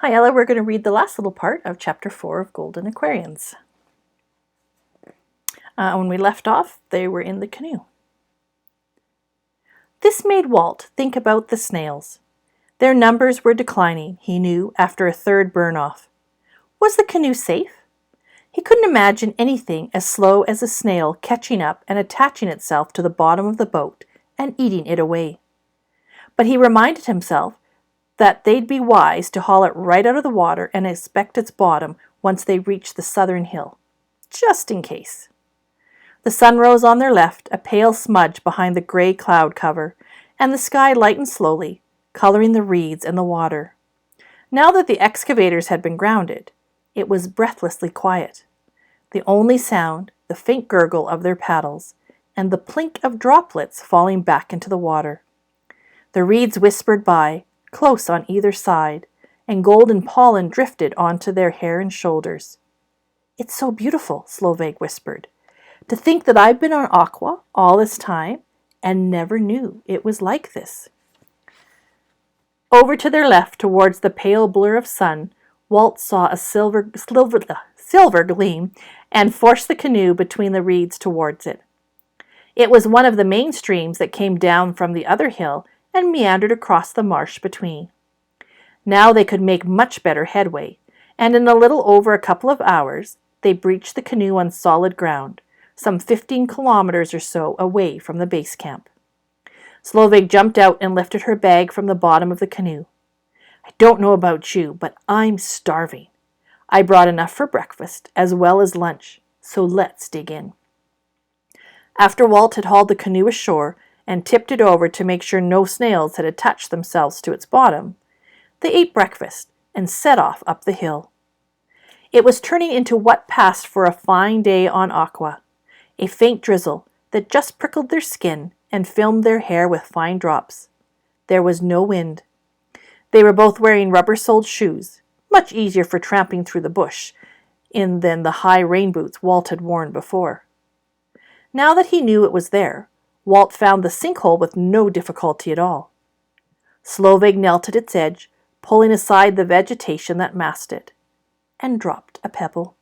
Hi Ella, we're going to read the last little part of Chapter 4 of Golden Aquarians. When we left off, they were in the canoe. This made Walt think about the snails. Their numbers were declining, he knew, after a third burn-off. Was the canoe safe? He couldn't imagine anything as slow as a snail catching up and attaching itself to the bottom of the boat and eating it away. But he reminded himself that they'd be wise to haul it right out of the water and inspect its bottom once they reached the southern hill, just in case. The sun rose on their left, a pale smudge behind the gray cloud cover, and the sky lightened slowly, coloring the reeds and the water. Now that the excavators had been grounded, it was breathlessly quiet. The only sound, the faint gurgle of their paddles, and the plink of droplets falling back into the water. The reeds whispered by, close on either side, and golden pollen drifted onto their hair and shoulders. "It's so beautiful," Slovak whispered. "To think that I've been on Aqua all this time and never knew it was like this." Over to their left, towards the pale blur of sun, Walt saw a silver gleam and forced the canoe between the reeds towards it. It was one of the main streams that came down from the other hill and meandered across the marsh between. Now they could make much better headway, and in a little over a couple of hours, they breached the canoe on solid ground, some 15 kilometers or so away from the base camp. Slovak jumped out and lifted her bag from the bottom of the canoe. "I don't know about you, but I'm starving. I brought enough for breakfast as well as lunch, so let's dig in." After Walt had hauled the canoe ashore and tipped it over to make sure no snails had attached themselves to its bottom, they ate breakfast and set off up the hill. It was turning into what passed for a fine day on Aqua, a faint drizzle that just prickled their skin and filmed their hair with fine drops. There was no wind. They were both wearing rubber-soled shoes, much easier for tramping through the bush than the high rain boots Walt had worn before. Now that he knew it was there, Walt found the sinkhole with no difficulty at all. Slovak knelt at its edge, pulling aside the vegetation that masked it, and dropped a pebble.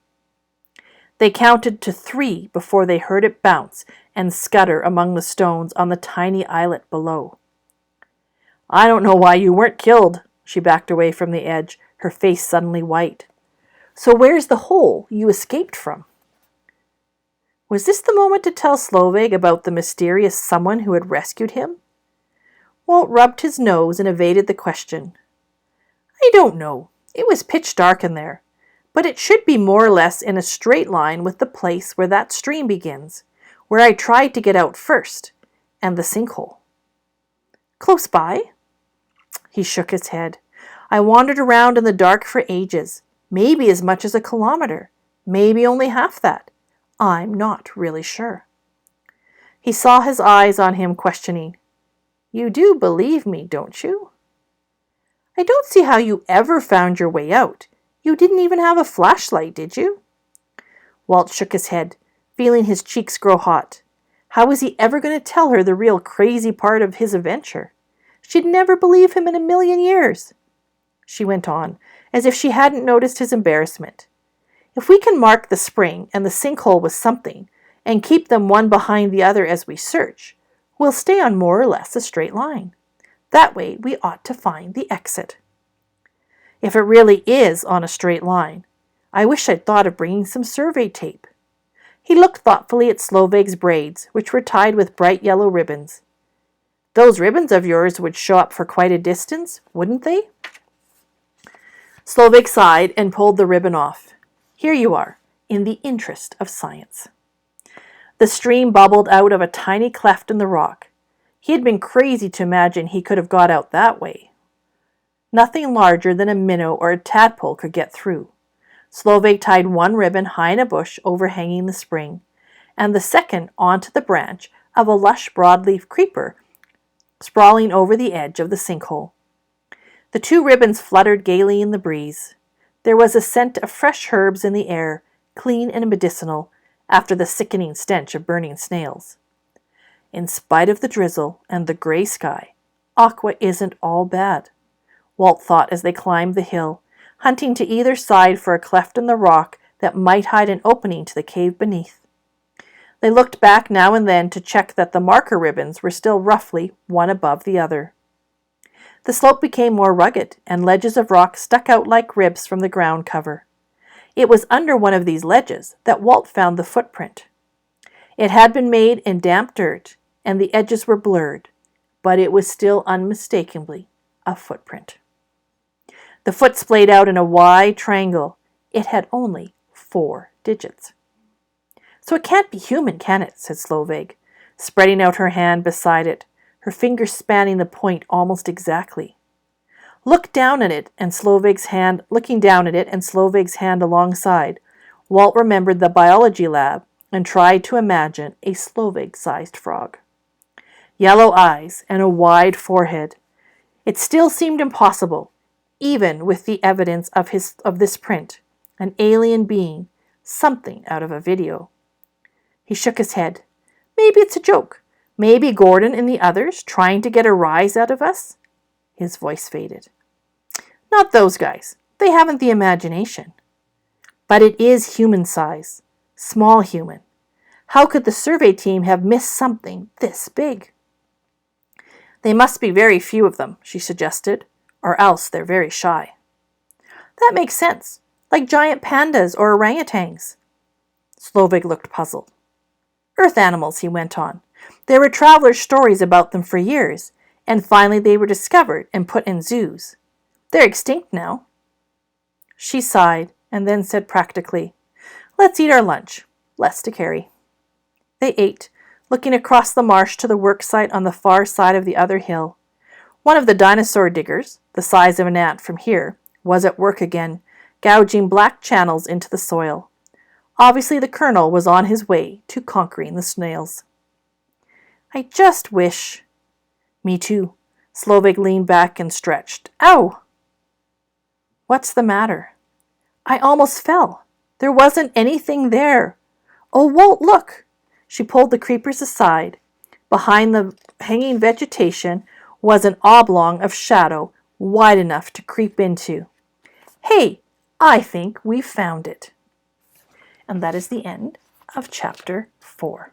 They counted to 3 before they heard it bounce and scutter among the stones on the tiny islet below. "I don't know why you weren't killed." She backed away from the edge, her face suddenly white. "So where's the hole you escaped from?" Was this the moment to tell Slovak about the mysterious someone who had rescued him? Walt rubbed his nose and evaded the question. "I don't know. It was pitch dark in there, but it should be more or less in a straight line with the place where that stream begins, where I tried to get out first, and the sinkhole." "Close by?" He shook his head. "I wandered around in the dark for ages, maybe as much as a kilometer, maybe only half that. I'm not really sure." He saw his eyes on him, questioning. "You do believe me, don't you?" "I don't see how you ever found your way out. You didn't even have a flashlight, did you?" Walt shook his head, feeling his cheeks grow hot. How was he ever going to tell her the real crazy part of his adventure? She'd never believe him in a million years. She went on, as if she hadn't noticed his embarrassment. "If we can mark the spring and the sinkhole with something, and keep them one behind the other as we search, we'll stay on more or less a straight line. That way we ought to find the exit." "If it really is on a straight line, I wish I'd thought of bringing some survey tape." He looked thoughtfully at Slovak's braids, which were tied with bright yellow ribbons. "Those ribbons of yours would show up for quite a distance, wouldn't they?" Slovak sighed and pulled the ribbon off. "Here you are, in the interest of science." The stream bubbled out of a tiny cleft in the rock. He had been crazy to imagine he could have got out that way. Nothing larger than a minnow or a tadpole could get through. Slovak tied one ribbon high in a bush overhanging the spring, and the second onto the branch of a lush broadleaf creeper sprawling over the edge of the sinkhole. The 2 ribbons fluttered gaily in the breeze. There was a scent of fresh herbs in the air, clean and medicinal, after the sickening stench of burning snails. In spite of the drizzle and the gray sky, Aqua isn't all bad, Walt thought as they climbed the hill, hunting to either side for a cleft in the rock that might hide an opening to the cave beneath. They looked back now and then to check that the marker ribbons were still roughly one above the other. The slope became more rugged, and ledges of rock stuck out like ribs from the ground cover. It was under one of these ledges that Walt found the footprint. It had been made in damp dirt, and the edges were blurred, but it was still unmistakably a footprint. The foot splayed out in a wide triangle. It had only 4 digits. "So it can't be human, can it?" said Slovig, spreading out her hand beside it, her fingers spanning the point almost exactly. Looking down at it and Slovig's hand alongside, Walt remembered the biology lab and tried to imagine a Slovig-sized frog. Yellow eyes and a wide forehead. It still seemed impossible, even with the evidence of this print, an alien being, something out of a video. He shook his head. Maybe it's a joke. Maybe Gordon and the others trying to get a rise out of us? His voice faded. Not those guys. They haven't the imagination. But it is human size. Small human. How could the survey team have missed something this big? They must be very few of them, she suggested, or else they're very shy. That makes sense. Like giant pandas or orangutans. Slovig looked puzzled. Earth animals, he went on. There were travelers' stories about them for years, and finally they were discovered and put in zoos. They're extinct now. She sighed and then said practically, Let's eat our lunch. Less to carry. They ate, looking across the marsh to the worksite on the far side of the other hill. One of the dinosaur diggers, the size of an ant from here, was at work again, gouging black channels into the soil. Obviously the colonel was on his way to conquering the snails. I just wish... Me too. Slovig leaned back and stretched. Ow! What's the matter? I almost fell. There wasn't anything there. Oh, Walt, look! She pulled the creepers aside. Behind the hanging vegetation was an oblong of shadow wide enough to creep into. Hey, I think we've found it. And that is the end of chapter 4.